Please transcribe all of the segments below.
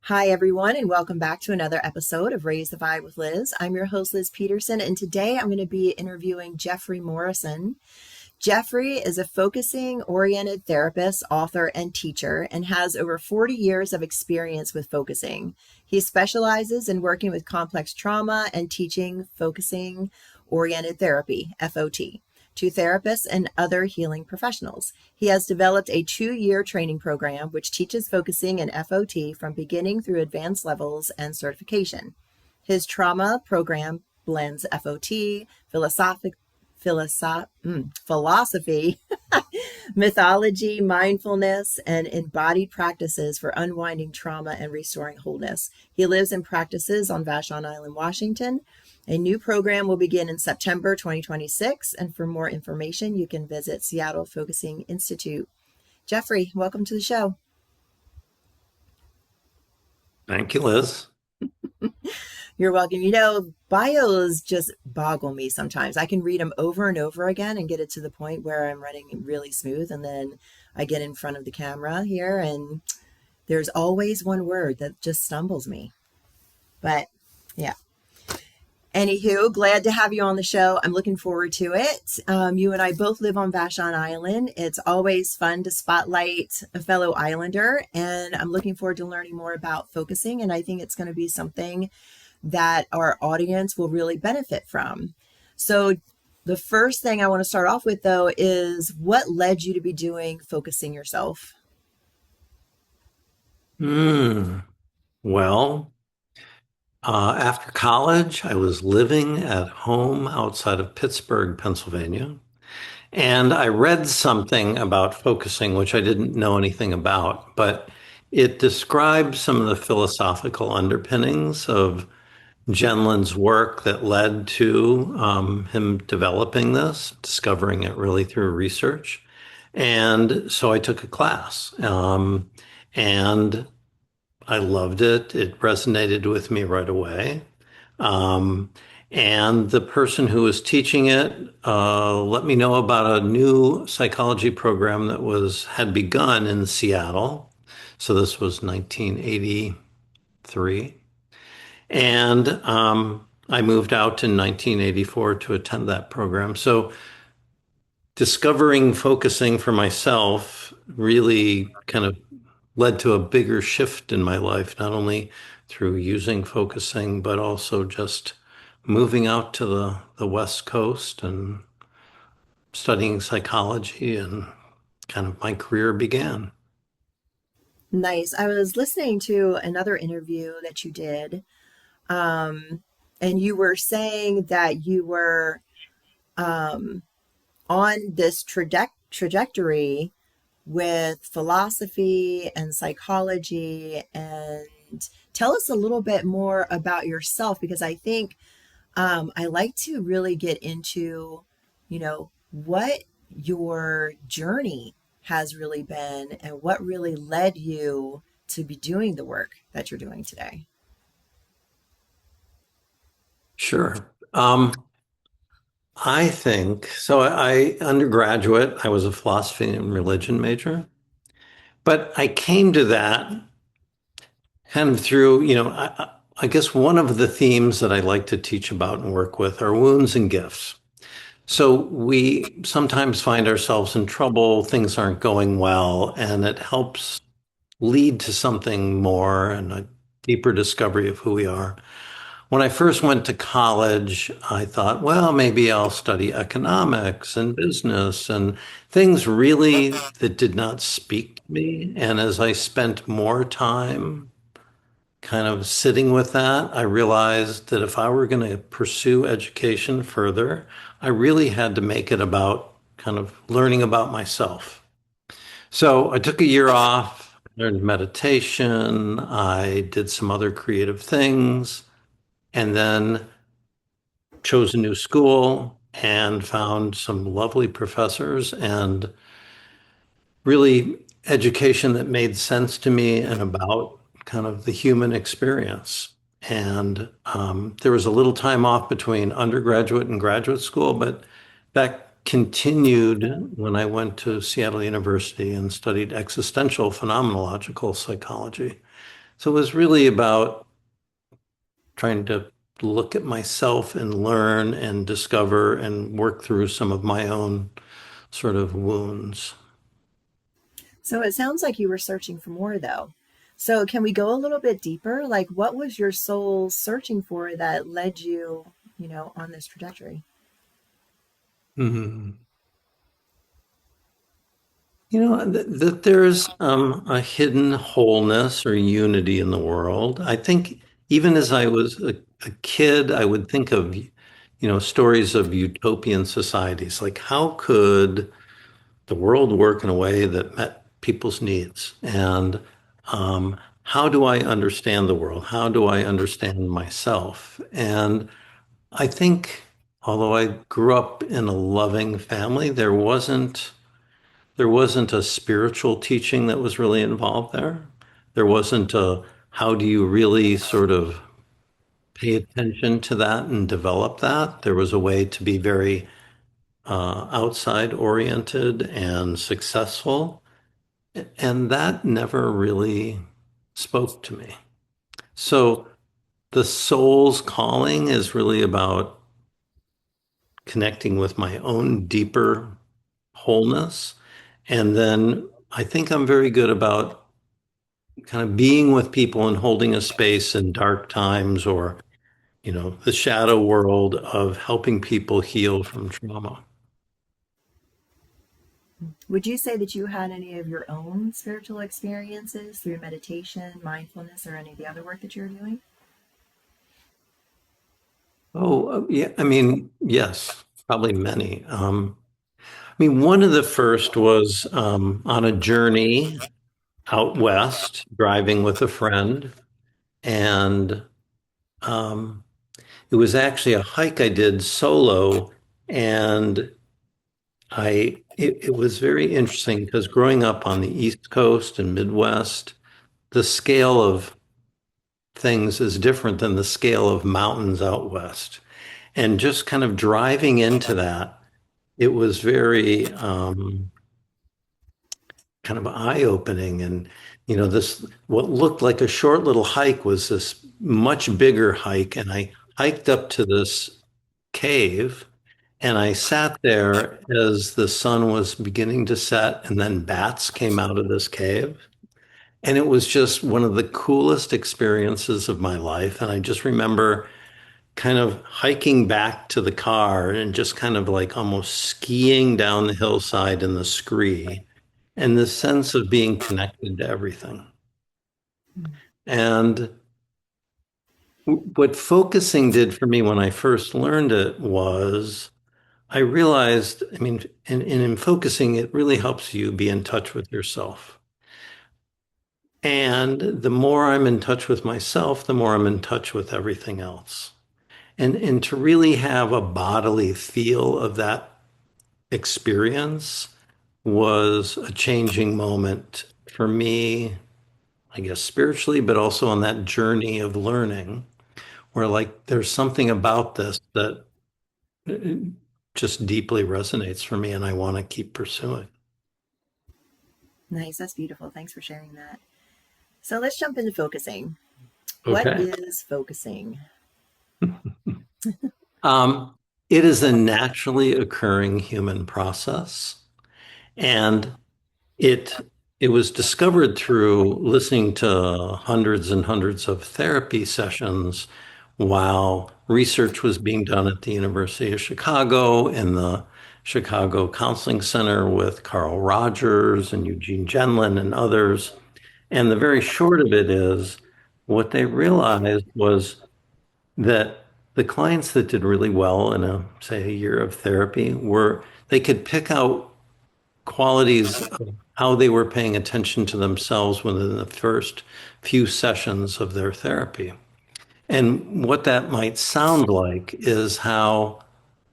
Hi, everyone, and welcome back to another episode of Raise the Vibe with Liz. I'm your host, Liz Peterson, and today I'm going to be interviewing Jeffrey Morrison. Jeffrey is a focusing-oriented therapist, author, and teacher, and has over 40 years of experience with focusing. He specializes in working with complex trauma and teaching focusing-oriented therapy, FOT, to therapists and other healing professionals. He has developed a 2-year training program which teaches focusing and FOT from beginning through advanced levels and certification. His trauma program blends FOT, philosophy, mythology, mindfulness, and embodied practices for unwinding trauma and restoring wholeness. He lives and practices on Vashon Island, Washington. A new program will begin in September 2026, and for more information, you can visit Seattle Focusing Institute. Jeffrey, welcome to the show. Thank you, Liz. You're welcome. You know, bios just boggle me sometimes. I can read them over and over again and get it to the point where I'm writing really smooth, and then I get in front of the camera here, and there's always one word that just stumbles me. But yeah. Anywho, glad to have you on the show. I'm looking forward to it. You and I both live on Vashon Island. It's always fun to spotlight a fellow islander, and I'm looking forward to learning more about focusing, and I think it's going to be something that our audience will really benefit from. So the first thing I want to start off with, though, is what led you to be doing focusing yourself? Well, after college, I was living at home outside of Pittsburgh, Pennsylvania, and I read something about focusing, which I didn't know anything about, but it describes some of the philosophical underpinnings of Genlin's work that led to him developing this, discovering it really through research. And so I took a class, and I loved it. It resonated with me right away. And the person who was teaching it let me know about a new psychology program that had begun in Seattle. So this was 1983. And I moved out in 1984 to attend that program. So discovering focusing for myself really kind of led to a bigger shift in my life, not only through using focusing, but also just moving out to the West Coast and studying psychology, and kind of my career began. Nice. I was listening to another interview that you did, and you were saying that you were on this trajectory with philosophy and psychology. And tell us a little bit more about yourself, because I think I like to really get into, what your journey has really been and what really led you to be doing the work that you're doing today. Sure. I think so. Undergraduate, I was a philosophy and religion major, but I came to that kind of through, I guess one of the themes that I like to teach about and work with are wounds and gifts. So we sometimes find ourselves in trouble, things aren't going well, and it helps lead to something more and a deeper discovery of who we are. When I first went to college, I thought, well, maybe I'll study economics and business and things really that did not speak to me. And as I spent more time kind of sitting with that, I realized that if I were going to pursue education further, I really had to make it about kind of learning about myself. So I took a year off, learned meditation, I did some other creative things, and then chose a new school and found some lovely professors and really education that made sense to me and about kind of the human experience. And there was a little time off between undergraduate and graduate school, but that continued when I went to Seattle University and studied existential phenomenological psychology. So it was really about trying to look at myself and learn and discover and work through some of my own sort of wounds. So it sounds like you were searching for more, though. So can we go a little bit deeper? Like, what was your soul searching for that led you, on this trajectory? Mhm. That there's a hidden wholeness or unity in the world. I think even as I was a kid, I would think of, stories of utopian societies. Like, how could the world work in a way that met people's needs? And how do I understand the world? How do I understand myself? And I think, although I grew up in a loving family, there wasn't a spiritual teaching that was really involved there. There wasn't a how do you really sort of pay attention to that and develop that. There was a way to be very outside oriented and successful. And that never really spoke to me. So the soul's calling is really about connecting with my own deeper wholeness. And then I think I'm very good about kind of being with people and holding a space in dark times or, the shadow world of helping people heal from trauma. Would you say that you had any of your own spiritual experiences through meditation, mindfulness, or any of the other work that you're doing? Oh, yeah. I mean, yes, probably many. I mean, one of the first was on a journey out west, driving with a friend. And um, it was actually a hike I did solo. And it was very interesting because growing up on the East Coast and Midwest, the scale of things is different than the scale of mountains out west. And just kind of driving into that, it was very kind of eye-opening. And, this what looked like a short little hike was this much bigger hike. And I hiked up to this cave and I sat there as the sun was beginning to set, and then bats came out of this cave. And it was just one of the coolest experiences of my life. And I just remember kind of hiking back to the car and just kind of like almost skiing down the hillside in the scree and the sense of being connected to everything. And what focusing did for me when I first learned it was I realized, I mean, and in focusing, it really helps you be in touch with yourself. And the more I'm in touch with myself, the more I'm in touch with everything else. And to really have a bodily feel of that experience was a changing moment for me, I guess spiritually, but also on that journey of learning, where like there's something about this that just deeply resonates for me and I want to keep pursuing. Nice, that's beautiful. Thanks for sharing that. So let's jump into focusing. What Okay. is focusing? Um, it is a naturally occurring human process, and it it was discovered through listening to hundreds and hundreds of therapy sessions while research was being done at the University of Chicago in the Chicago Counseling Center with Carl Rogers and Eugene Genlin and others. And the very short of it is what they realized was that the clients that did really well in say, a year of therapy were they could pick out qualities of how they were paying attention to themselves within the first few sessions of their therapy. And what that might sound like is how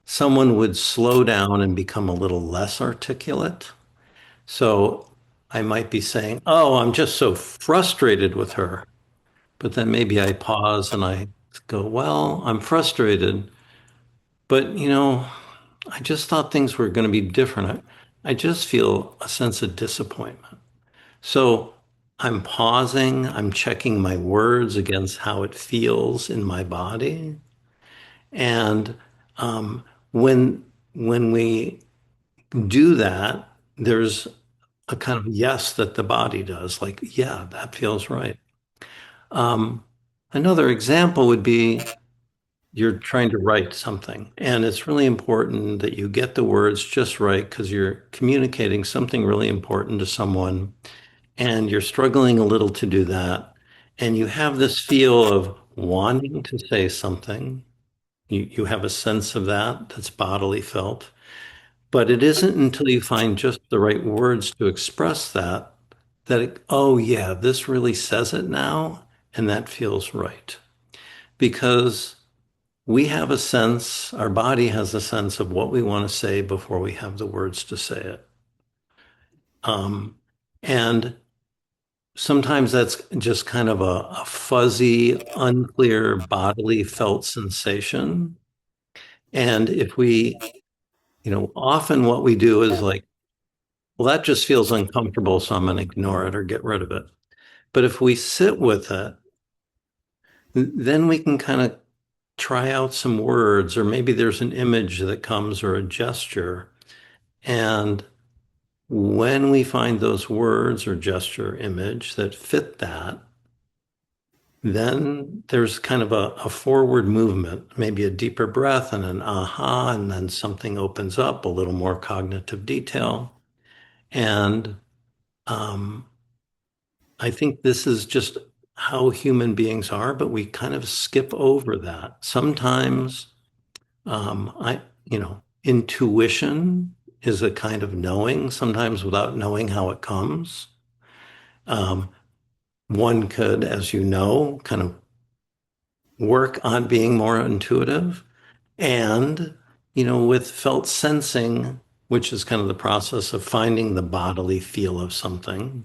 someone would slow down and become a little less articulate. So I might be saying, "Oh, I'm just so frustrated with her." But then maybe I pause and I go, "Well, I'm frustrated, but I just thought things were going to be different. I just feel a sense of disappointment." So I'm pausing, I'm checking my words against how it feels in my body. And um, when when we do that, there's a kind of yes that the body does, like, yeah, that feels right. Um, Another example would be you're trying to write something, and it's really important that you get the words just right because you're communicating something really important to someone, and you're struggling a little to do that. And you have this feel of wanting to say something. You have a sense of that that's bodily felt. But it isn't until you find just the right words to express that oh, yeah, this really says it now, and that feels right. Because we have a sense, our body has a sense of what we want to say before we have the words to say it. Um, and sometimes that's just kind of a fuzzy, unclear, bodily felt sensation. And if we, often what we do is like, well, that just feels uncomfortable, so I'm going to ignore it or get rid of it. But if we sit with it, then we can kind of try out some words, or maybe there's an image that comes or a gesture. And when we find those words or gesture image that fit that, then there's kind of a forward movement, maybe a deeper breath and an aha, and then something opens up, a little more cognitive detail. And um, I think this is just how human beings are, but we kind of skip over that. Sometimes intuition is a kind of knowing, sometimes without knowing how it comes. Um, One could, as you know, kind of work on being more intuitive. And, with felt sensing, which is kind of the process of finding the bodily feel of something,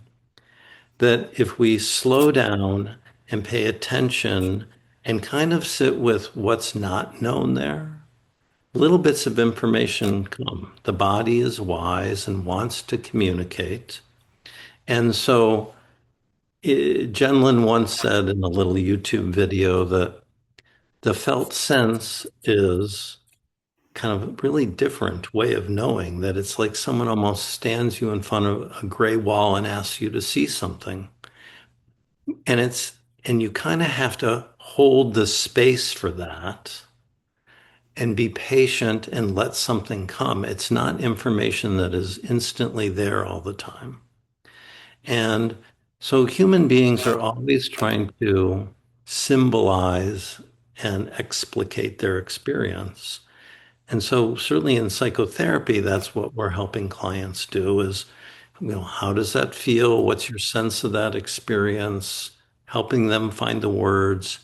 that if we slow down and pay attention and kind of sit with what's not known there, little bits of information come. The body is wise and wants to communicate. And so, Jen Lin once said in a little YouTube video that the felt sense is kind of a really different way of knowing that it's like someone almost stands you in front of a gray wall and asks you to see something. And and you kind of have to hold the space for that and be patient and let something come. It's not information that is instantly there all the time. And so human beings are always trying to symbolize and explicate their experience. And so certainly in psychotherapy, that's what we're helping clients do is, how does that feel? What's your sense of that experience? Helping them find the words,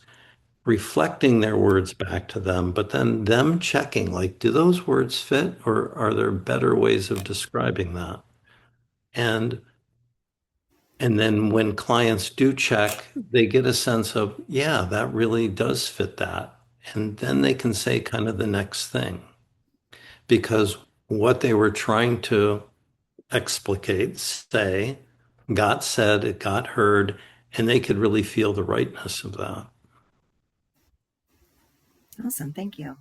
reflecting their words back to them, but then them checking, like, do those words fit or are there better ways of describing that? And and then when clients do check, they get a sense of, yeah, that really does fit that. And then they can say kind of the next thing because what they were trying to explicate, say, got said, it got heard, and they could really feel the rightness of that. Awesome. Thank you.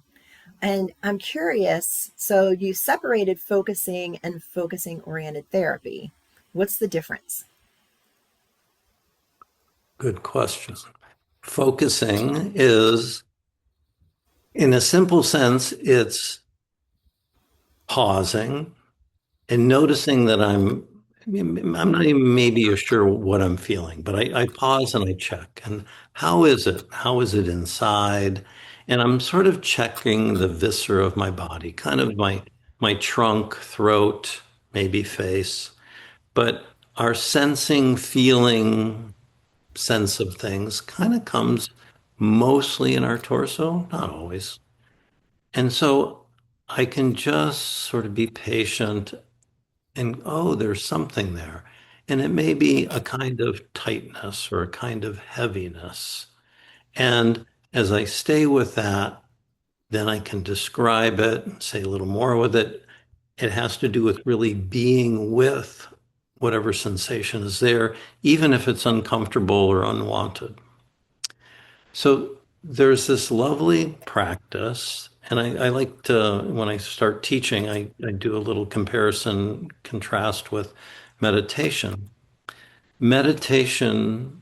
And I'm curious, so you separated focusing and focusing oriented therapy. What's the difference? Good question. Focusing is, in a simple sense, it's pausing and noticing that I'm not even maybe sure what I'm feeling, but I pause and I check. And how is it? How is it inside? And I'm sort of checking the viscera of my body, kind of my trunk, throat, maybe face. But our sensing, feeling sense of things kind of comes mostly in our torso, not always. And so I can just sort of be patient and, oh, there's something there. And it may be a kind of tightness or a kind of heaviness. And as I stay with that, then I can describe it, say a little more with it. It has to do with really being with whatever sensation is there, even if it's uncomfortable or unwanted. So there's this lovely practice, and I like to, when I start teaching, I do a little comparison, contrast with meditation. Meditation,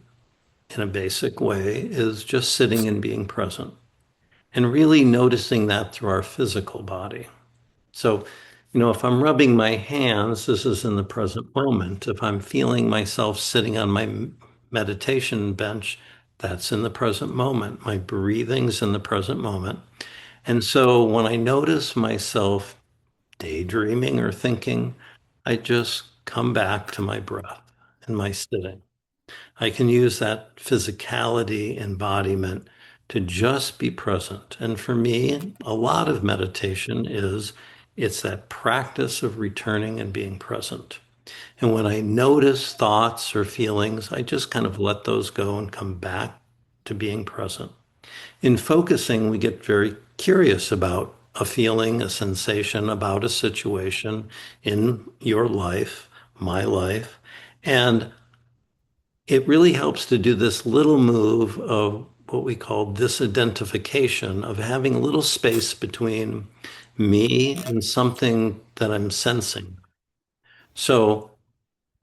in a basic way, is just sitting and being present and really noticing that through our physical body. So, if I'm rubbing my hands, this is in the present moment. If I'm feeling myself sitting on my meditation bench, that's in the present moment. My breathing's in the present moment. And so when I notice myself daydreaming or thinking, I just come back to my breath and my sitting. I can use that physicality embodiment to just be present. And for me, a lot of meditation is it's that practice of returning and being present. And when I notice thoughts or feelings, I just kind of let those go and come back to being present. In focusing, we get very curious about a feeling, a sensation, about a situation in your life, my life. And it really helps to do this little move of what we call disidentification, of having a little space between me and something that I'm sensing. So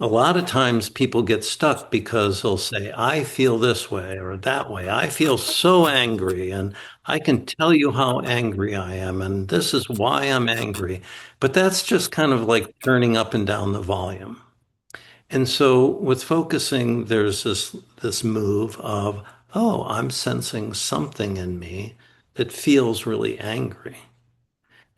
a lot of times people get stuck because they'll say, I feel this way or that way. I feel so angry, and I can tell you how angry I am, and this is why I'm angry. But that's just kind of like turning up and down the volume. And so with focusing, there's this move of, oh, I'm sensing something in me that feels really angry.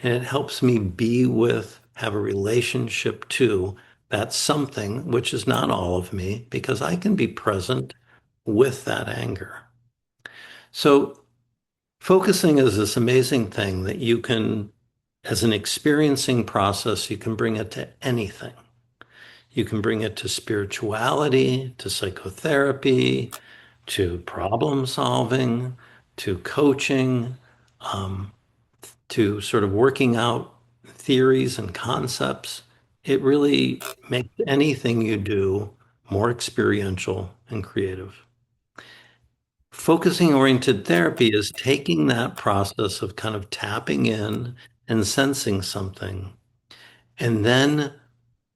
And it helps me be with, have a relationship to that something, which is not all of me, because I can be present with that anger. So focusing is this amazing thing that you can, as an experiencing process, you can bring it to anything. You can bring it to spirituality, to psychotherapy, to problem solving, to coaching, um, to sort of working out theories and concepts. It really makes anything you do more experiential and creative. Focusing oriented therapy is taking that process of kind of tapping in and sensing something, and then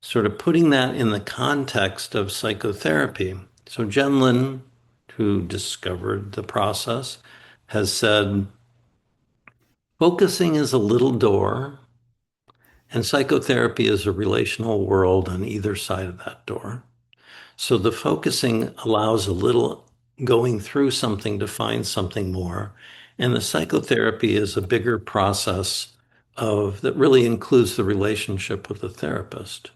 sort of putting that in the context of psychotherapy. So Jen Lin, who discovered the process, has said, focusing is a little door, and psychotherapy is a relational world on either side of that door. So the focusing allows a little going through something to find something more. And the psychotherapy is a bigger process of that really includes the relationship with the therapist.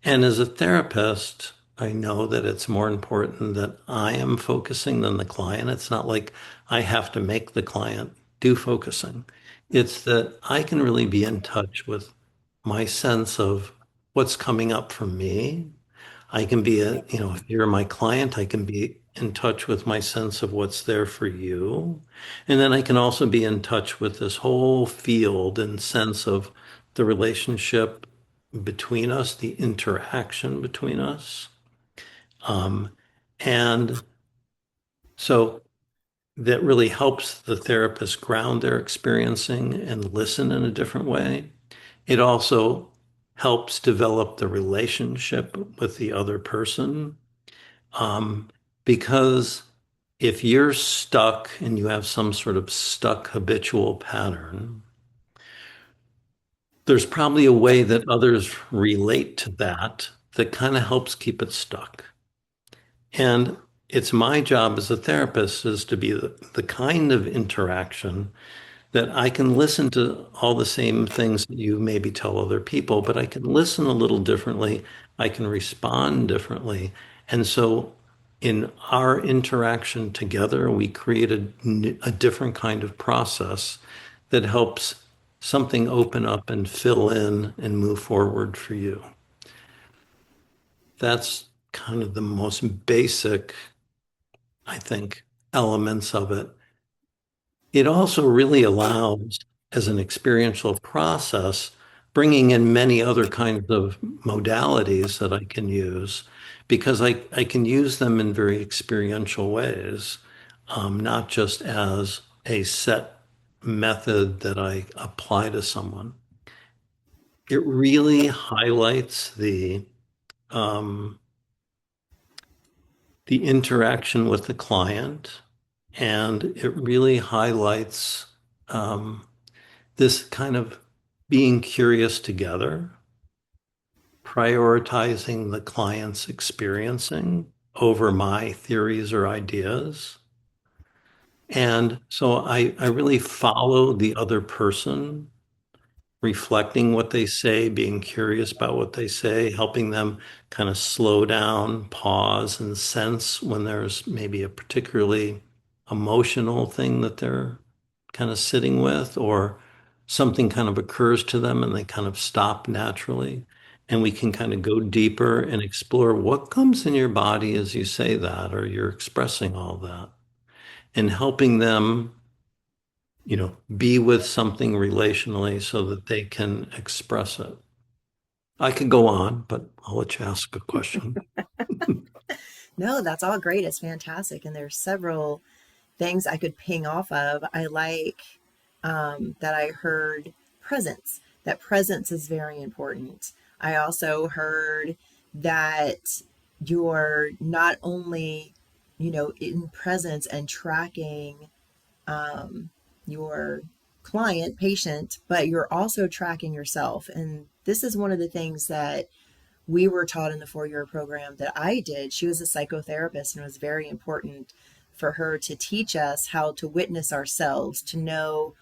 And as a therapist, I know that it's more important that I am focusing than the client. It's not like I have to make the client do focusing. It's that I can really be in touch with my sense of what's coming up for me. I can be if you're my client, I can be in touch with my sense of what's there for you. And then I can also be in touch with this whole field and sense of the relationship between us, the interaction between us. Um, and so that really helps the therapist ground their experiencing and listen in a different way. It also helps develop the relationship with the other person. Um, because if you're stuck and you have some sort of stuck habitual pattern, there's probably a way that others relate to that that kind of helps keep it stuck. And it's my job as a therapist is to be the kind of interaction that I can listen to all the same things that you maybe tell other people, but I can listen a little differently. I can respond differently. And so in our interaction together, we created a different kind of process that helps something open up and fill in and move forward for you. That's kind of the most basic, I think, elements of it. It also really allows, as an experiential process, bringing in many other kinds of modalities that I can use because I can use them in very experiential ways, not just as a set method that I apply to someone. It really highlights um, the interaction with the client, and it really highlights um, this kind of being curious together, prioritizing the client's experiencing over my theories or ideas. And so I really follow the other person, reflecting what they say, being curious about what they say, helping them kind of slow down, pause, and sense when there's maybe a particularly emotional thing that they're kind of sitting with, or something kind of occurs to them and they kind of stop naturally. And we can kind of go deeper and explore what comes in your body as you say that, or you're expressing all that, and helping them be with something relationally so that they can express it. I could go on, but I'll let you ask a question. No, that's all great. It's fantastic. And there's several things I could ping off of. I like that I heard presence, that presence is very important. I also heard that you're not only, in presence and tracking your client, patient, but you're also tracking yourself. And this is one of the things that we were taught in the 4-year program that I did. She was a psychotherapist, and it was very important for her to teach us how to witness ourselves, to know,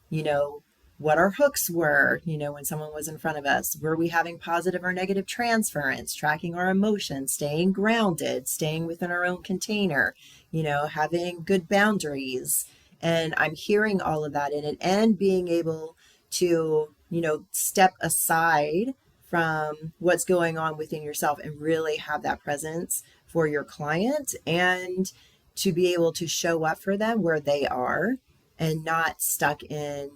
you know, what our hooks were, when someone was in front of us. Were we having positive or negative transference, tracking our emotions, staying grounded, staying within our own container, having good boundaries. And I'm hearing all of that in it and being able to, step aside from what's going on within yourself and really have that presence for your client and to be able to show up for them where they are and not stuck in,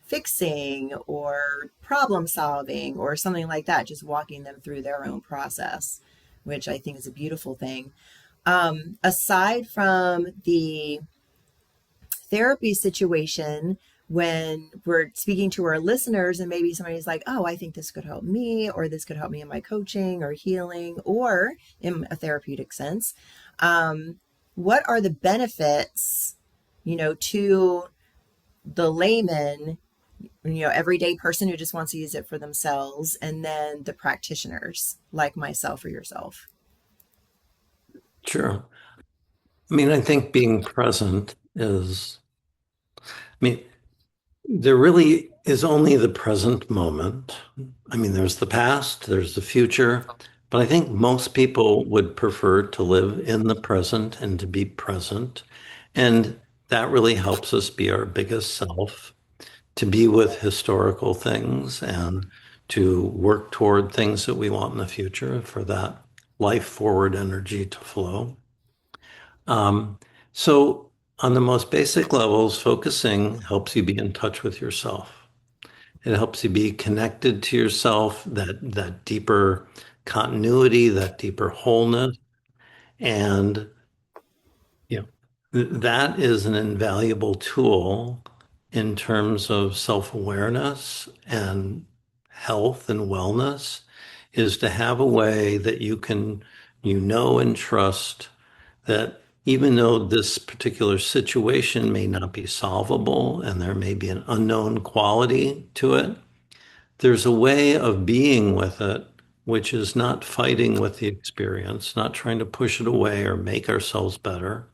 fixing or problem solving or something like that, just walking them through their own process, which I think is a beautiful thing. Aside from the therapy situation, when we're speaking to our listeners and maybe somebody's like, oh, I think this could help me, or this could help me in my coaching or healing or in a therapeutic sense, what are the benefits, to the layman, everyday person who just wants to use it for themselves, and then the practitioners like myself or yourself? Sure. I mean, I think being present I mean, there really is only the present moment. I mean, there's the past, there's the future, but I think most people would prefer to live in the present and to be present. And that really helps us be our biggest self, to be with historical things and to work toward things that we want in the future for that life forward energy to flow. Um, so, on the most basic levels, focusing helps you be in touch with yourself. It helps you be connected to yourself, that deeper continuity, that deeper wholeness. And that is an invaluable tool in terms of self-awareness and health and wellness, is to have a way that you can, and trust that even though this particular situation may not be solvable and there may be an unknown quality to it, there's a way of being with it, which is not fighting with the experience, not trying to push it away or make ourselves better,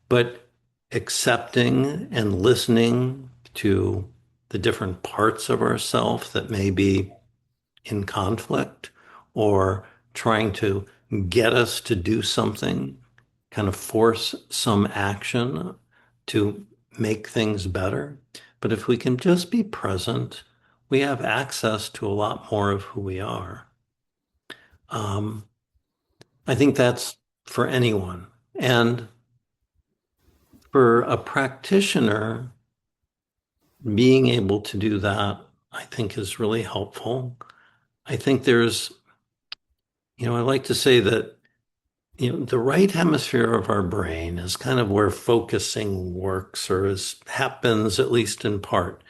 but accepting and listening to the different parts of ourself that may be in conflict or trying to get us to do something, kind of force some action to make things better. But if we can just be present, we have access to a lot more of who we are. Um, I think that's for anyone. And for a practitioner, being able to do that, I think is really helpful. I think there's, I like to say that, the right hemisphere of our brain is kind of where focusing works or happens, at least in part.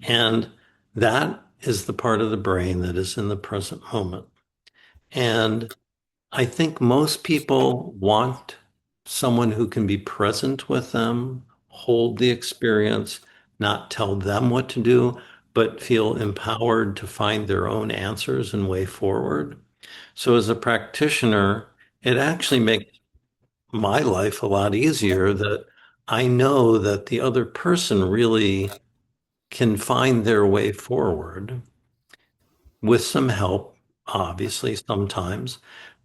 And that is the part of the brain that is in the present moment. And I think most people want someone who can be present with them, hold the experience, not tell them what to do, but feel empowered to find their own answers and way forward. So, as a practitioner, it actually makes my life a lot easier that I know that the other person really can find their way forward with some help, obviously, sometimes.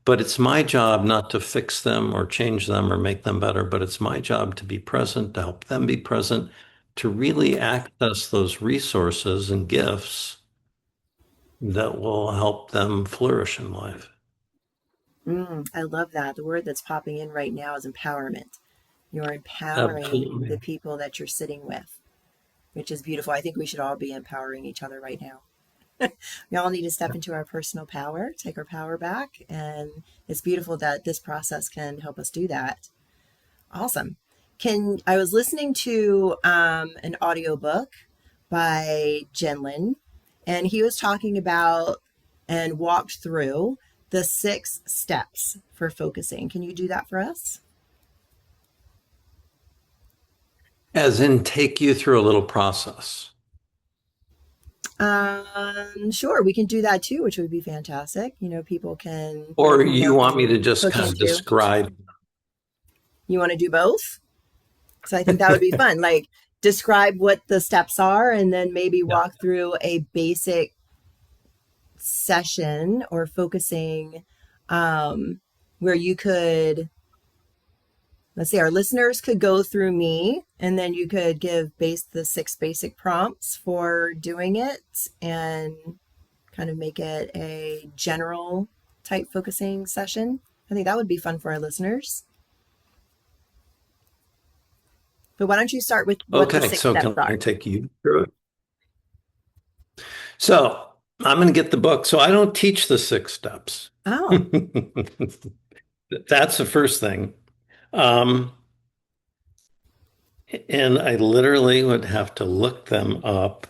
But it's my job not to fix them or change them or make them better, but it's my job to be present, to help them be present, to really access those resources and gifts that will help them flourish in life. I love that. The word that's popping in right now is empowerment. You're empowering the Absolutely. people that you're sitting with, which is beautiful. I think we should all be empowering each other right now. We all need to step into our personal power, take our power back. And it's beautiful that this process can help us do that. Awesome. I was listening to an audiobook by Jenlin, and he was talking about and walked through the 6 steps for focusing. Can you do that for us? As in, take you through a little process. Sure, we can do that too, which would be fantastic. People can, Or you want me to just hook kind of into. describe? You want to do both? So I think that would be fun. Like describe what the steps are and then maybe Yeah. walk through a basic session or focusing um, where you could, let's say our listeners could go through me and then you could give the 6 basic prompts for doing it and kind of make it a general type focusing session. I think that would be fun for our listeners. But why don't you start with what the Okay, six so steps can I are? take you through it? So I'm going to get the book. So I don't teach the 6 steps. Oh, That's the first thing. Um, and I literally would have to look them up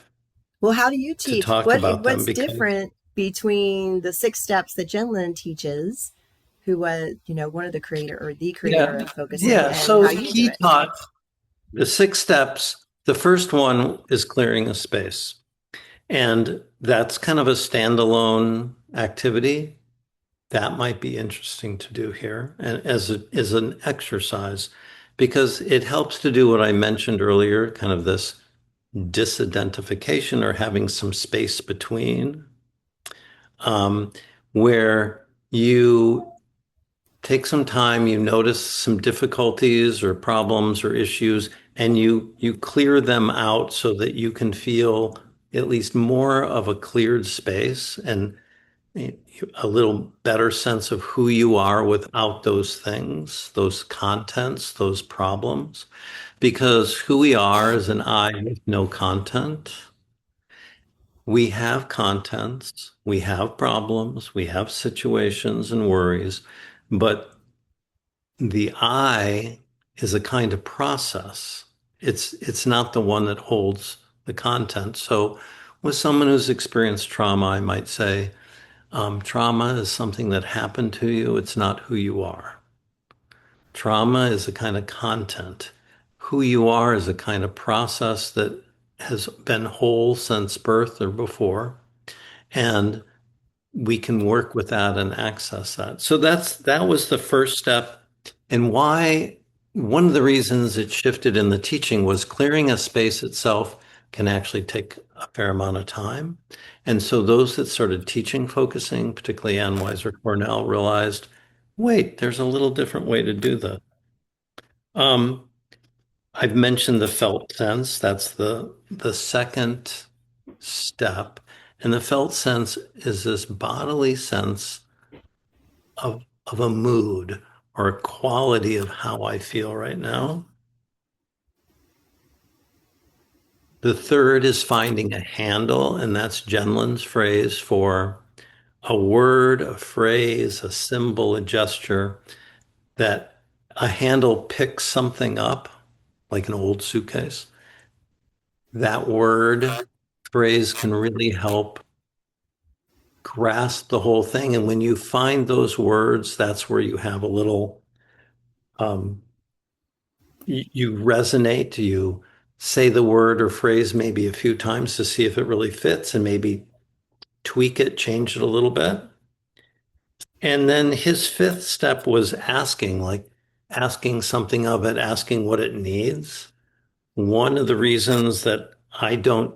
well, how do you to teach? talk about them What's because, different between the 6 steps that Jen Lin teaches, who was, one of the creator or the creator yeah, of focusing, yeah. and So how you do he it? taught the 6 steps. The first one is clearing a space. And that's kind of a standalone activity. That might be interesting to do here and as an exercise because it helps to do what I mentioned earlier, kind of this disidentification or having some space between, um, where you take some time, you notice some difficulties or problems or issues, and you clear them out so that you can feel at least more of a cleared space and a little better sense of who you are without those things, those contents, those problems. Because who we are is an I with no content. We have contents, we have problems, we have situations and worries, but the I is a kind of process. It's not the one that holds the content. So with someone who's experienced trauma, I might say, trauma is something that happened to you. It's not who you are. Trauma is a kind of content. Who you are is a kind of process that has been whole since birth or before. And we can work with that and access that. So that was the first step. And why one of the reasons it shifted in the teaching was clearing a space itself can actually take a fair amount of time. And so those that started teaching focusing, particularly Ann Weiser Cornell, realized, wait, there's a little different way to do that. Um, I've mentioned the felt sense. That's the second step. And the felt sense is this bodily sense of a mood or a quality of how I feel right now. The third is finding a handle, and that's Jenlin's phrase for a word, a phrase, a symbol, a gesture that a handle picks something up, like an old suitcase. That word, phrase can really help grasp the whole thing. And when you find those words, that's where you have a little, um, you resonate, you say the word or phrase maybe a few times to see if it really fits and maybe tweak it, change it a little bit. And then his fifth step was asking, like asking something of it, asking what it needs. One of the reasons that I don't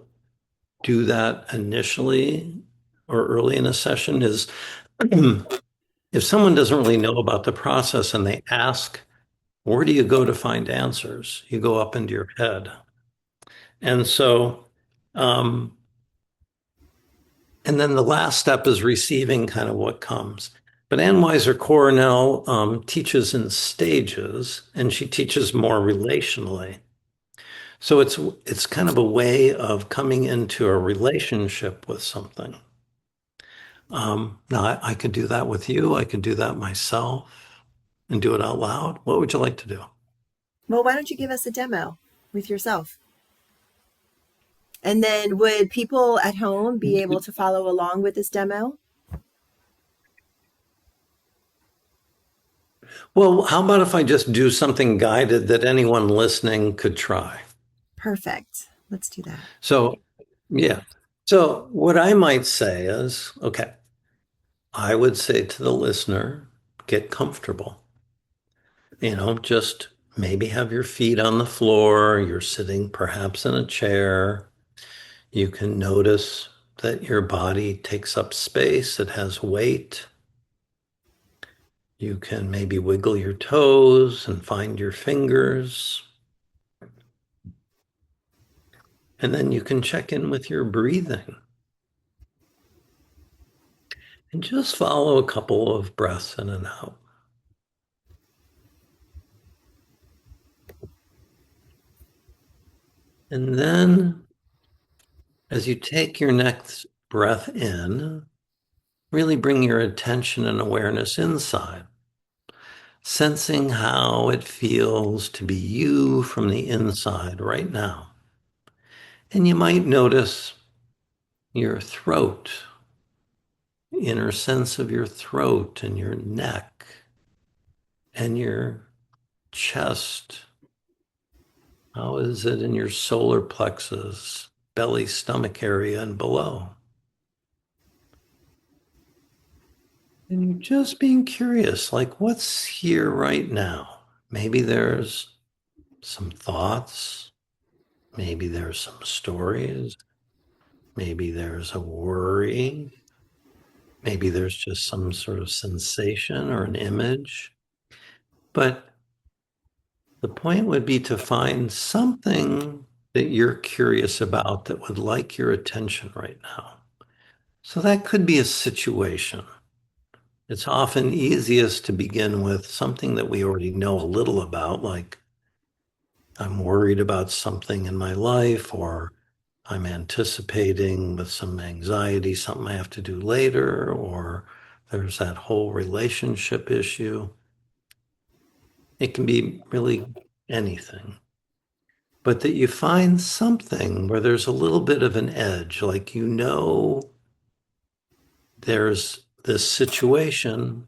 do that initially or early in a session is if someone doesn't really know about the process and they ask, where do you go to find answers? You go up into your head. And so, um, and then the last step is receiving kind of what comes. But Ann Weiser Coronel teaches in stages, and she teaches more relationally. So it's kind of a way of coming into a relationship with something. Now I could do that with you. I could do that myself and do it out loud. What would you like to do? Well, why don't you give us a demo with yourself? And then would people at home be able to follow along with this demo? Well, how about if I just do something guided that anyone listening could try? Perfect. Let's do that. So, yeah. So, what I might say is, okay, I would say to the listener, get comfortable. Just maybe have your feet on the floor. You're sitting perhaps in a chair. You can notice that your body takes up space, it has weight. You can maybe wiggle your toes and find your fingers. And then you can check in with your breathing and just follow a couple of breaths in and out. And then as you take your next breath in, really bring your attention and awareness inside, sensing how it feels to be you from the inside right now. And you might notice your throat, inner sense of your throat and your neck and your chest. How is it in your solar plexus, belly, stomach area, and below? And you're just being curious, like what's here right now? Maybe there's some thoughts, maybe there's some stories, maybe there's a worry, maybe there's just some sort of sensation or an image. But the point would be to find something that you're curious about that would like your attention right now. So that could be a situation. It's often easiest to begin with something that we already know a little about, like I'm worried about something in my life, or I'm anticipating with some anxiety something I have to do later, or there's that whole relationship issue. It can be really anything, but that you find something where there's a little bit of an edge, like there's this situation,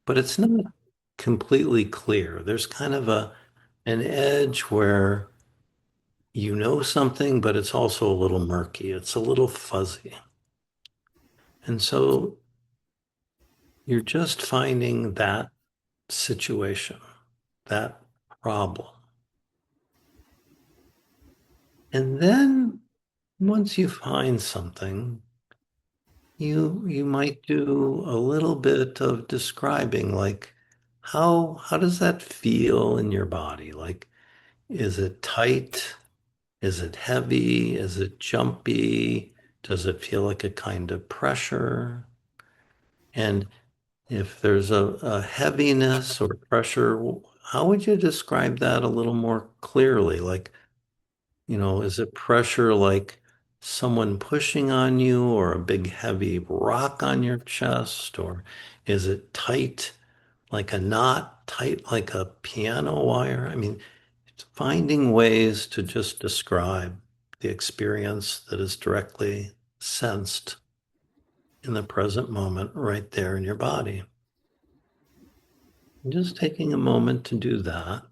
but it's not completely clear. There's kind of an edge where you know something, but it's also a little murky. It's a little fuzzy. And so you're just finding that situation, that problem. And then once you find something, you might do a little bit of describing, like how does that feel in your body? Like, is it tight? Is it heavy? Is it jumpy? Does it feel like a kind of pressure? And if there's a heaviness or pressure, how would you describe that a little more clearly? Like, Is it pressure like someone pushing on you or a big heavy rock on your chest? Or is it tight like a knot, tight like a piano wire? I mean, it's finding ways to just describe the experience that is directly sensed in the present moment right there in your body. And just taking a moment to do that.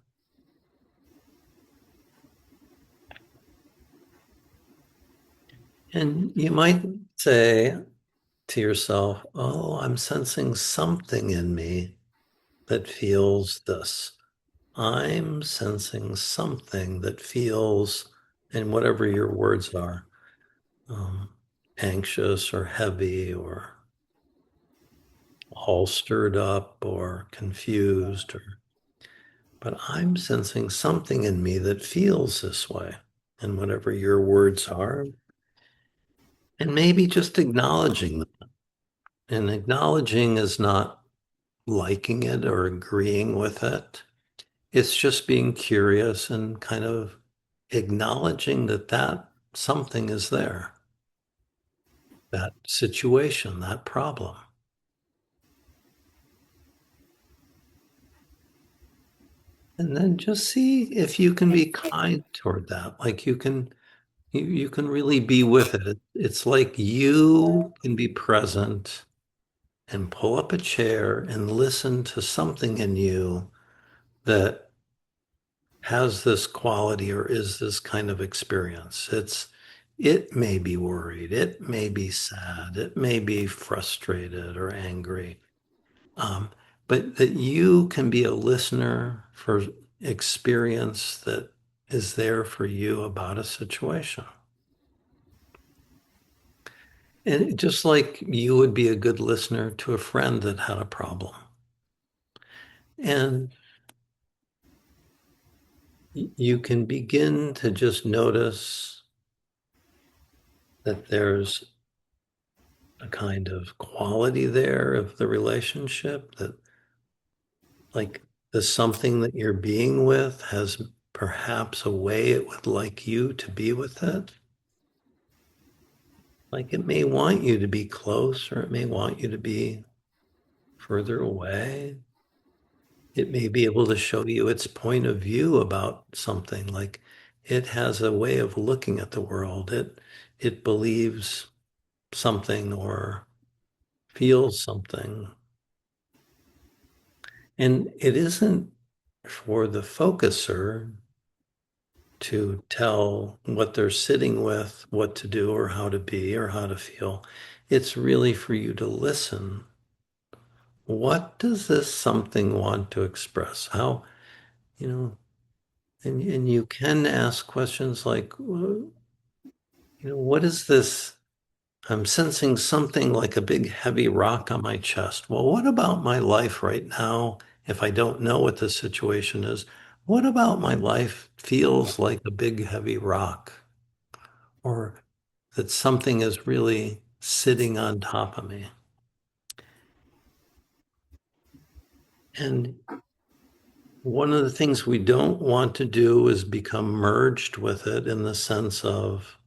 And you might say to yourself, oh, I'm sensing something in me that feels this. I'm sensing something that feels, and whatever your words are, um, anxious or heavy or all stirred up or confused, but I'm sensing something in me that feels this way. And whatever your words are, and maybe just acknowledging them. And acknowledging is not liking it or agreeing with it. It's just being curious and kind of acknowledging that that something is there, that situation, that problem. And then just see if you can be kind toward that. Like you can really be with it. It's like you can be present and pull up a chair and listen to something in you that has this quality or is this kind of experience. It may be worried, it may be sad, it may be frustrated or angry, um, but that you can be a listener for experience that is there for you about a situation. And just like you would be a good listener to a friend that had a problem. And you can begin to just notice that there's a kind of quality there of the relationship that like the something that you're being with has perhaps a way it would like you to be with it. Like it may want you to be close or it may want you to be further away. It may be able to show you its point of view about something. Like it has a way of looking at the world. It believes something or feels something. And it isn't for the focuser to tell what they're sitting with, what to do or how to be or how to feel. It's really for you to listen. What does this something want to express? How, you know, and you can ask questions like, what is this? I'm sensing something like a big heavy rock on my chest. Well, what about my life right now? If I don't know what the situation is, what about my life feels like a big heavy rock? Or that something is really sitting on top of me. And one of the things we don't want to do is become merged with it in the sense of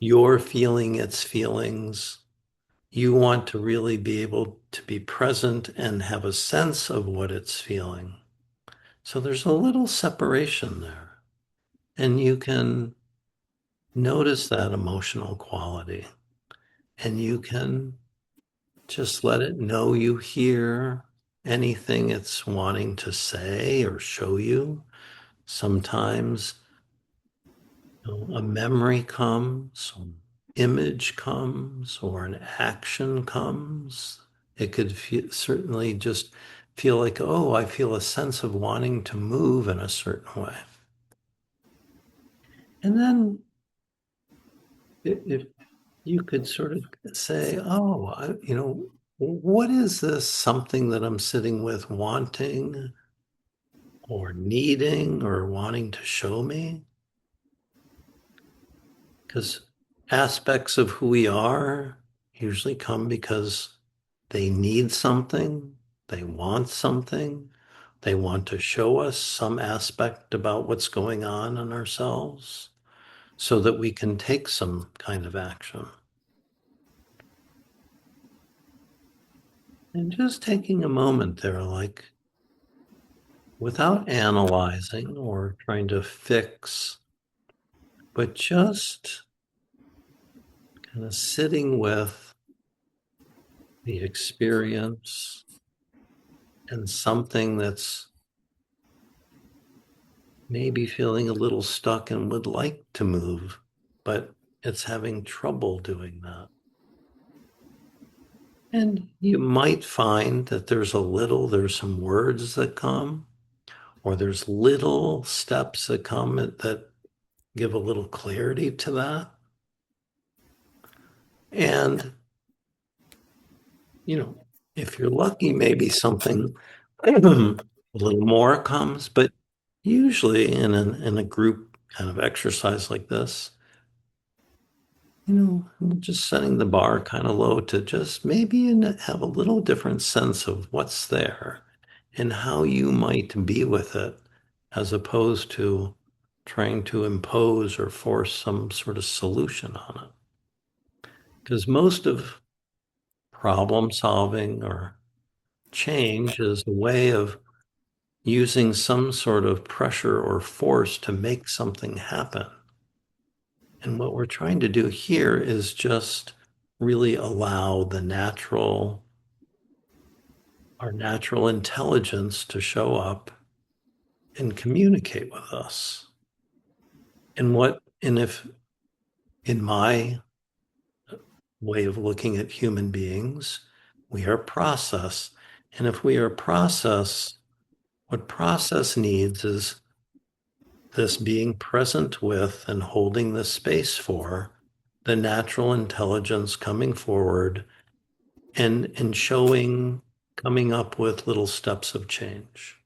you're feeling its feelings. You want to really be able to be present and have a sense of what it's feeling. So there's a little separation there. And you can notice that emotional quality and you can just let it know you hear anything it's wanting to say or show you. Sometimes a memory comes, an image comes, or an action comes. It could certainly just feel like, oh, I feel a sense of wanting to move in a certain way. And then if you could sort of say, oh, what is this something that I'm sitting with wanting or needing or wanting to show me? Because aspects of who we are usually come because they need something, they want something, They want to show us some aspect about what's going on in ourselves so that we can take some kind of action. And just taking a moment there, like without analyzing or trying to fix, but just kind of sitting with the experience and something that's maybe feeling a little stuck and would like to move, but it's having trouble doing that. And you might find that there's some words that come, or there's little steps that come that give a little clarity to that. And, if you're lucky, maybe something a little more comes, but usually in a group kind of exercise like this, just setting the bar kind of low to just maybe have a little different sense of what's there and how you might be with it, as opposed to trying to impose or force some sort of solution on it. Because most of problem solving or change is a way of using some sort of pressure or force to make something happen. And what we're trying to do here is just really allow our natural intelligence to show up and communicate with us. And if in my way of looking at human beings, we are process. And if we are process, what process needs is this being present with and holding the space for the natural intelligence coming forward and coming up with little steps of change.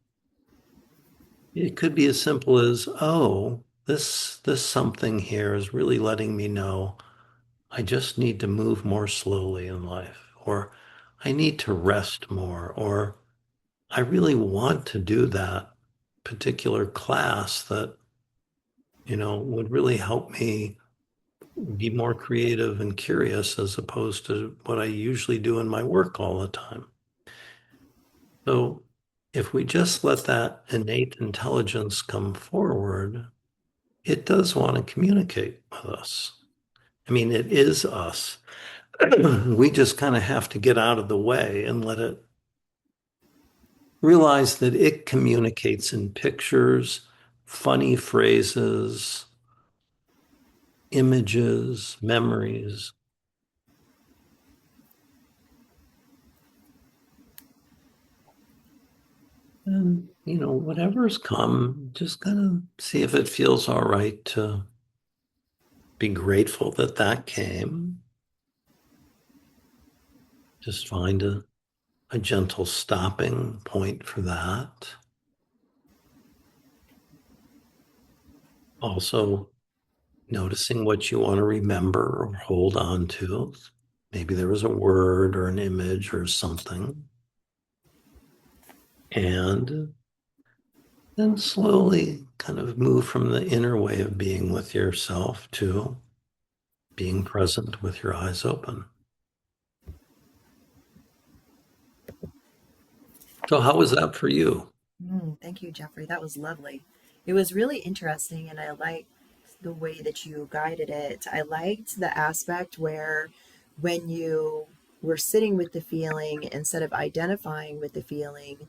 It could be as simple as, oh, this something here is really letting me know I just need to move more slowly in life, or I need to rest more, or I really want to do that particular class that, would really help me be more creative and curious as opposed to what I usually do in my work all the time. So if we just let that innate intelligence come forward, it does want to communicate with us. I mean, it is us. We just kind of have to get out of the way and let it realize that it communicates in pictures, funny phrases, images, memories. And, whatever's come, just kind of see if it feels all right to be grateful that that came. Just find a gentle stopping point for that. Also, noticing what you want to remember or hold on to. Maybe there was a word or an image or something. And then slowly kind of move from the inner way of being with yourself to being present with your eyes open. So, how was that for you? Thank you, Jeffrey. That was lovely. It was really interesting, and I liked the way that you guided it. I liked the aspect where when you were sitting with the feeling, instead of identifying with the feeling,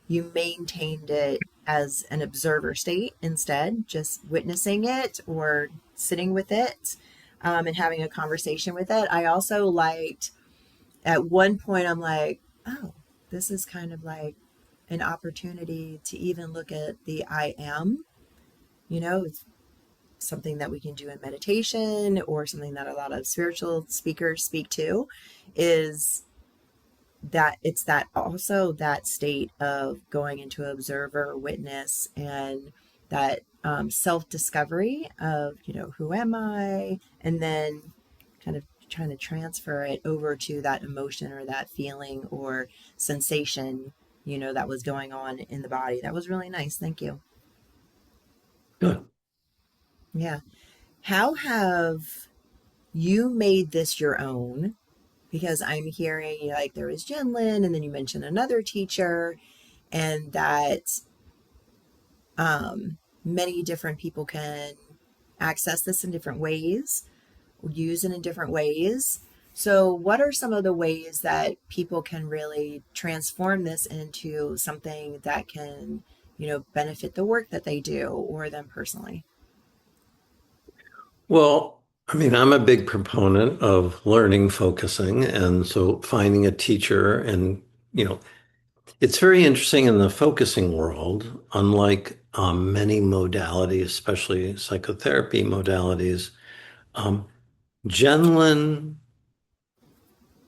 you maintained it as an observer state instead, just witnessing it or sitting with it, and having a conversation with it. I also liked at one point, I'm like, oh, this is kind of like an opportunity to even look at the I am. It's something that we can do in meditation, or something that a lot of spiritual speakers speak to, is that it's that also that state of going into observer witness, and that self-discovery of who am I, and then kind of trying to transfer it over to that emotion or that feeling or sensation, that was going on in the body. That was really nice. Thank you. Good. Yeah. How have you made this your own? Because I'm hearing like there was Jenlin, and then you mentioned another teacher, and that many different people can access this in different ways, use it in different ways. So, what are some of the ways that people can really transform this into something that can, benefit the work that they do or them personally? Well, I mean, I'm a big proponent of learning focusing. And so finding a teacher and, you know, it's very interesting in the focusing world, unlike many modalities, especially psychotherapy modalities. Um, Jenlin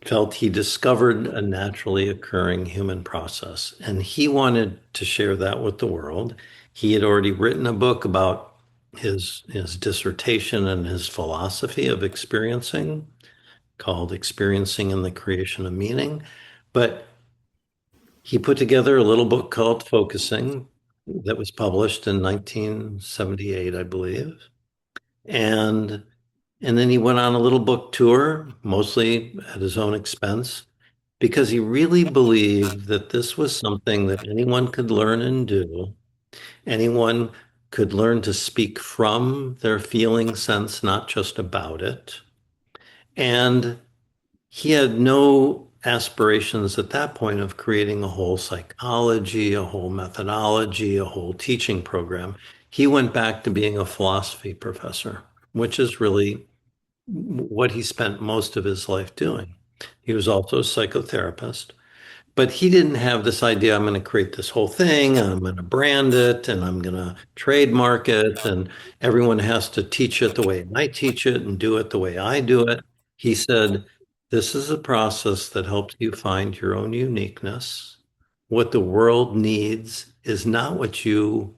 felt he discovered a naturally occurring human process, and he wanted to share that with the world. He had already written a book about his dissertation and his philosophy of experiencing called Experiencing and the Creation of Meaning. But he put together a little book called Focusing that was published in 1978, I believe. And and then he went on a little book tour, mostly at his own expense, because he really believed that this was something that anyone could learn and do. Anyone could learn to speak from their feeling sense, not just about it. And he had no aspirations at that point of creating a whole psychology, a whole methodology, a whole teaching program. He went back to being a philosophy professor, which is really what he spent most of his life doing. He was also a psychotherapist, but he didn't have this idea, I'm going to create this whole thing and I'm going to brand it and I'm going to trademark it and everyone has to teach it the way I teach it and do it the way I do it. He said, this is a process that helps you find your own uniqueness. What the world needs is not what you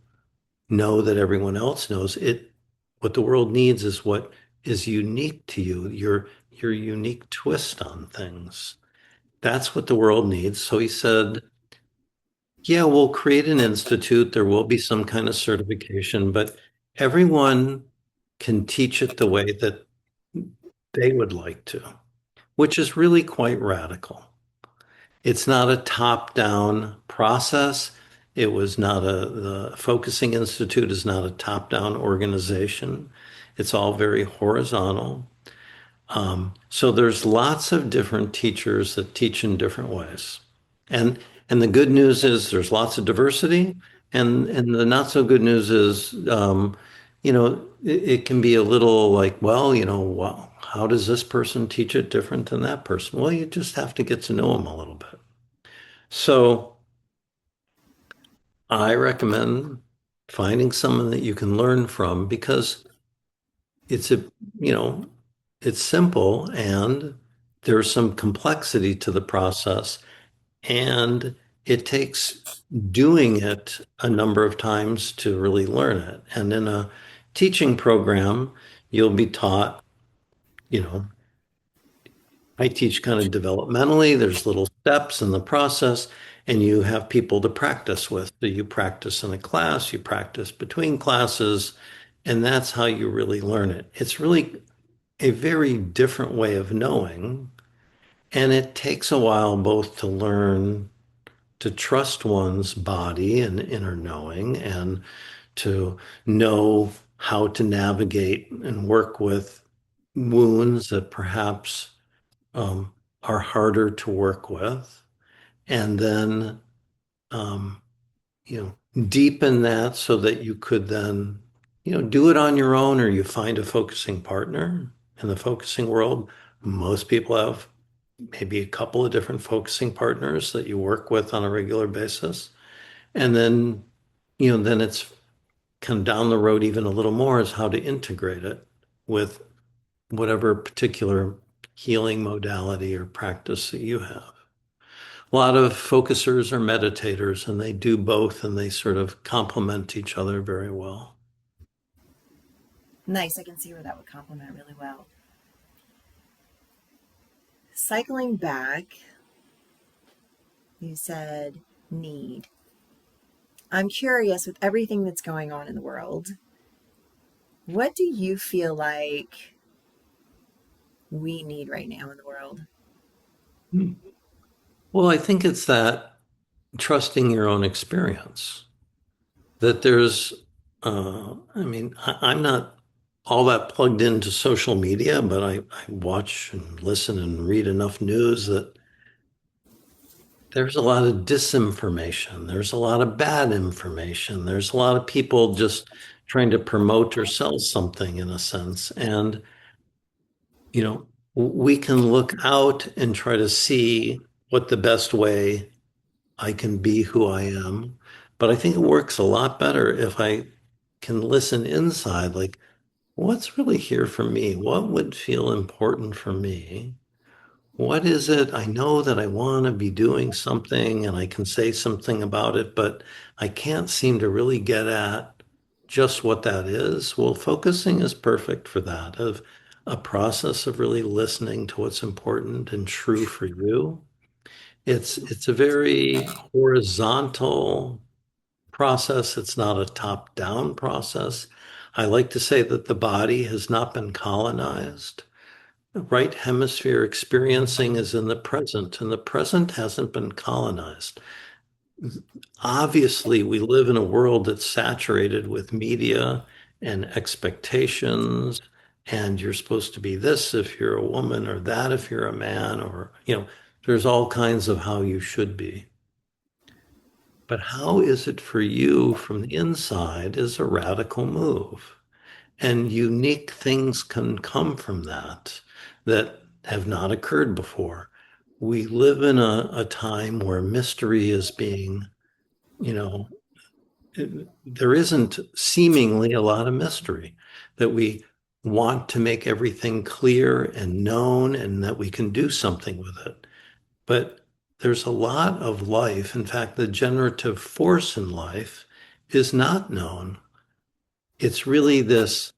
know that everyone else knows. What the world needs is what is unique to you, your unique twist on things. That's what the world needs. So he said, yeah, we'll create an institute. There will be some kind of certification, but everyone can teach it the way that they would like to, which is really quite radical. It's not a top-down process. It was not the Focusing Institute is not a top-down organization. It's all very horizontal. So there's lots of different teachers that teach in different ways. And and the good news is there's lots of diversity. And the not so good news is it can be a little like, well, well, how does this person teach it different than that person? Well, you just have to get to know them a little bit. So I recommend finding someone that you can learn from because it's a, you know, it's simple and there's some complexity to the process and it takes doing it a number of times to really learn it. And in a teaching program, you'll be taught, you know, I teach kind of developmentally. There's little steps in the process, and you have people to practice with. So you practice in a class, you practice between classes, and that's how you really learn it. It's really a very different way of knowing, and it takes a while both to learn to trust one's body and inner knowing and to know how to navigate and work with wounds that perhaps um, are harder to work with, and then um, deepen that so that you could then do it on your own, or you find a focusing partner. In the focusing world, most people have maybe a couple of different focusing partners that you work with on a regular basis, and then it's kind of down the road even a little more is how to integrate it with whatever particular healing modality or practice that you have. A lot of focusers are meditators and they do both and they sort of complement each other very well. Nice. I can see where that would complement really well. Cycling back, you said need. I'm curious, with everything that's going on in the world, what do you feel like we need right now in the world? Well, I think it's that trusting your own experience. That there's, I mean, I'm not all that plugged into social media, but I watch and listen and read enough news that there's a lot of disinformation. There's a lot of bad information. There's a lot of people just trying to promote or sell something in a sense. And, we can look out and try to see what the best way I can be who I am. But I think it works a lot better if I can listen inside, like, what's really here for me? What would feel important for me? What is it? I know that I want to be doing something and I can say something about it, but I can't seem to really get at just what that is. Well, focusing is perfect for that, of a process of really listening to what's important and true for you. It's a very horizontal process. It's not a top-down process. I like to say that the body has not been colonized. The right hemisphere experiencing is in the present, and the present hasn't been colonized. Obviously, we live in a world that's saturated with media and expectations, and you're supposed to be this if you're a woman, or that if you're a man, or, there's all kinds of how you should be. But how is it for you from the inside is a radical move. And unique things can come from that have not occurred before. We live in a time where mystery is being, you know, there isn't seemingly a lot of mystery, that we want to make everything clear and known and that we can do something with it. But there's a lot of life. In fact, the generative force in life is not known. It's really that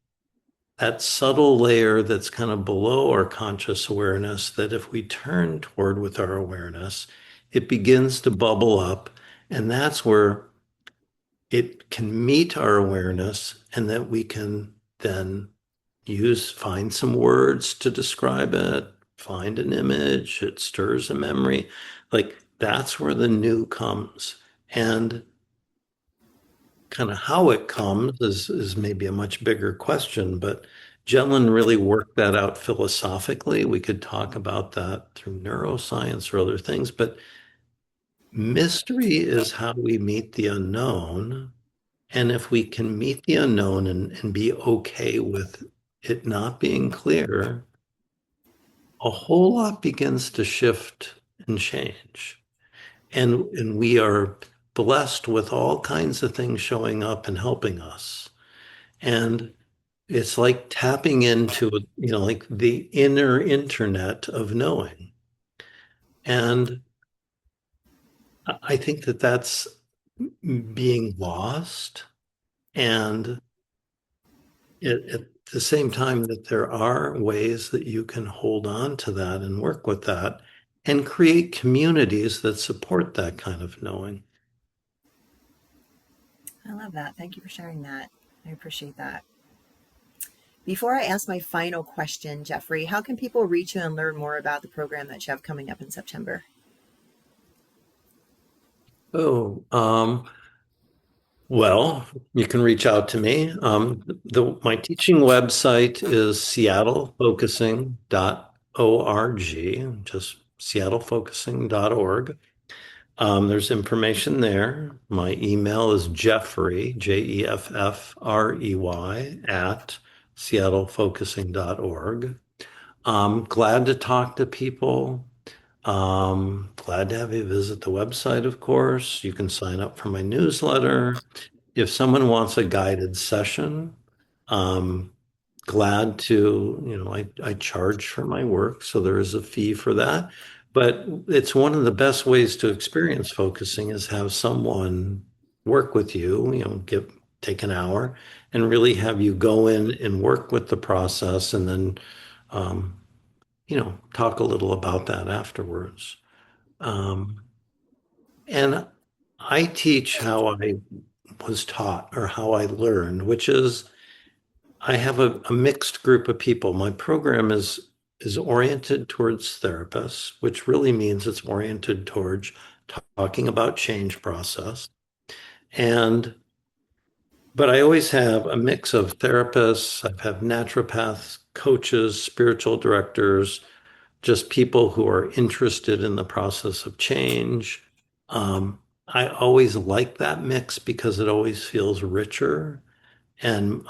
subtle layer that's kind of below our conscious awareness that if we turn toward with our awareness, it begins to bubble up. And that's where it can meet our awareness, and that we can then find some words to describe it, find an image, it stirs a memory. Like that's where the new comes. And kind of how it comes is maybe a much bigger question, but Jelen really worked that out philosophically. We could talk about that through neuroscience or other things, but mystery is how we meet the unknown. And if we can meet the unknown and be okay with it not being clear, a whole lot begins to shift and change. And we are blessed with all kinds of things showing up and helping us. And it's like tapping into, like the inner internet of knowing. And I think that that's being lost. And at the same time, that there are ways that you can hold on to that and work with that and create communities that support that kind of knowing. I love that. Thank you for sharing that. I appreciate that. Before I ask my final question, Jeffrey, how can people reach you and learn more about the program that you have coming up in September? Oh, well, you can reach out to me. My teaching website is seattlefocusing.org, just seattlefocusing.org. There's information there. My email is Jeffrey, Jeffrey, at seattlefocusing.org. Glad to talk to people. Glad to have you visit the website, of course. You can sign up for my newsletter. If someone wants a guided session, um, glad to, I charge for my work, so there is a fee for that. But it's one of the best ways to experience focusing is have someone work with you, take an hour and really have you go in and work with the process, and then, um, talk a little about that afterwards. Um, and I teach how I was taught or how I learned, which is I have a mixed group of people. My program is oriented towards therapists, which really means it's oriented towards talking about change process. And but I always have a mix of therapists, I've had naturopaths, coaches, spiritual directors, just people who are interested in the process of change. I always like that mix because it always feels richer. And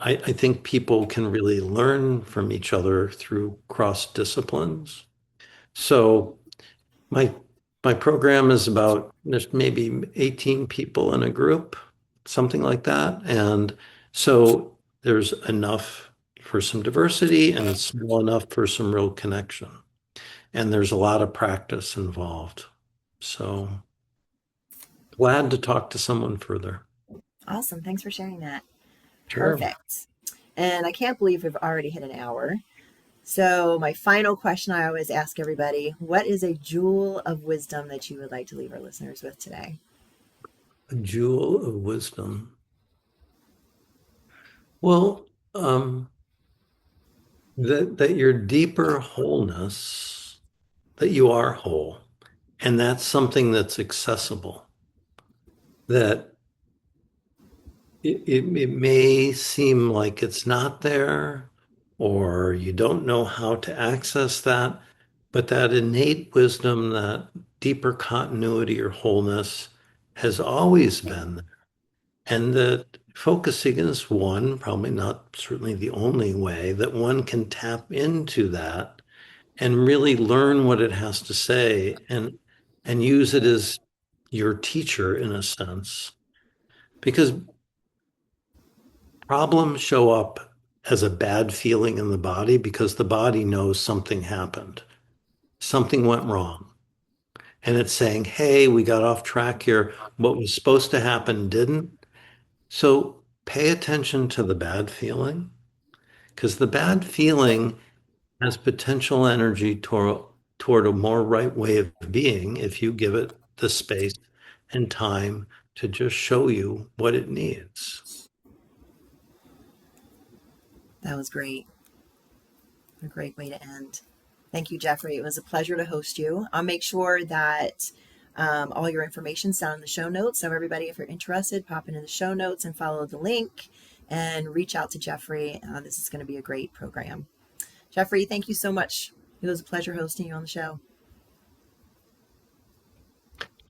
I think people can really learn from each other through cross disciplines. So my my program is about there's maybe 18 people in a group, something like that. And so there's enough for some diversity and it's small enough for some real connection. And there's a lot of practice involved. So glad to talk to someone further. Awesome. Thanks for sharing that. Sure. Perfect. And I can't believe we've already hit an hour. So, my final question I always ask everybody, what is a jewel of wisdom that you would like to leave our listeners with today? A jewel of wisdom. Well, that your deeper wholeness, that you are whole, and that's something that's accessible. That it may seem like it's not there, or you don't know how to access that, but that innate wisdom, that deeper continuity or wholeness has always been there. And that focusing is one, probably not certainly the only way that one can tap into that and really learn what it has to say and use it as your teacher in a sense. Because problems show up as a bad feeling in the body because the body knows something happened. Something went wrong. And it's saying, hey, we got off track here. What was supposed to happen didn't. So pay attention to the bad feeling because the bad feeling has potential energy toward a more right way of being if you give it the space and time to just show you what it needs. That was great. A great way to end. Thank you, Jeffrey. It was a pleasure to host you. I'll make sure that all your information is down in the show notes. So, everybody, if you're interested, pop into the show notes and follow the link and reach out to Jeffrey. This is going to be a great program. Jeffrey, thank you so much. It was a pleasure hosting you on the show.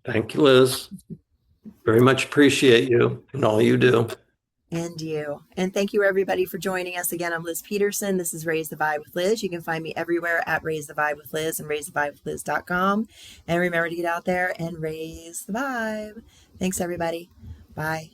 Thank you, Liz. Very much appreciate you and all you do. And you. And thank you, everybody, for joining us again. I'm Liz Peterson. This is Raise the Vibe with Liz. You can find me everywhere at Raise the Vibe with Liz and raisethevibewithliz.com. And remember to get out there and raise the vibe. Thanks, everybody. Bye.